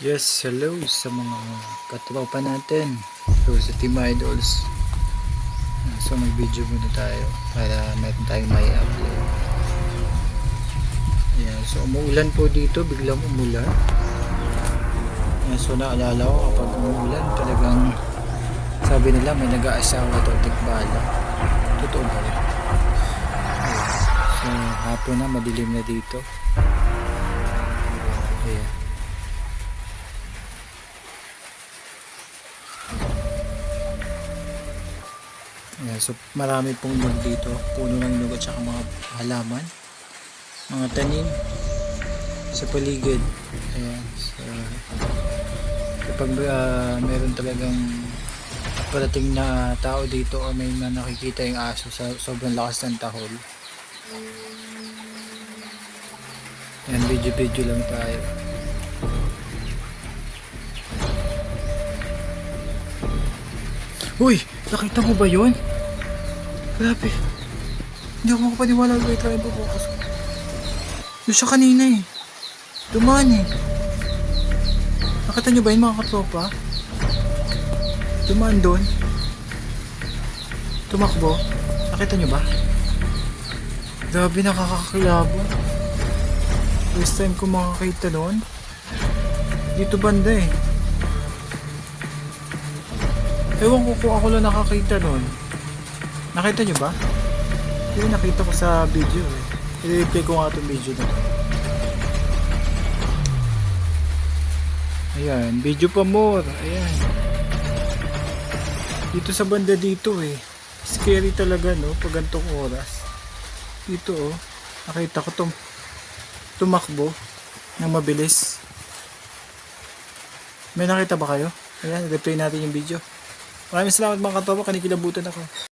Yes, hello sa mga katropa natin. So, sa Team Idols. So, mag-video muna tayo para meron tayong may upload. Ayan, so umuulan po dito, biglang umulan. Ayan, so naalala ko kapag umuulan, talagang sabi nila may nag-aasawa daw tikbala. Totoo ba yun? Ayan. So, hapon na, madilim na dito. Ayan. Ayan, so marami pong nyug dito, puno ng nyug at saka mga halaman, mga tanim sa paligid. Ayan, so kapag meron talagang parating na tao dito o may nakikita yung aso sa sobrang lakas ng tahol. Ayan, video lang tayo. Uy! Nakita mo ba yun? Grabe. Hindi ako makapaniwala kay Tribe ko. Doon siya kanina eh. Dumaan eh. Nakita nyo ba yun mga katropa? Dumaan doon. Tumakbo. Nakita nyo ba? Grabe, nakakakilabo. First time ko makakita doon. Dito banda eh. Ewan ko kung ako lang nakakita doon. Nakita nyo ba? Hindi, nakita ko sa video eh. I-replay ko nga itong video na. Ayan, video pa more. Ayan. Dito sa banda dito eh. Scary talaga no, pag gantong oras. Dito oh, nakita ko tumakbo ng mabilis. May nakita ba kayo? Ayan, replay natin yung video. Maraming salamat mga katopa, kanikilabutan ako.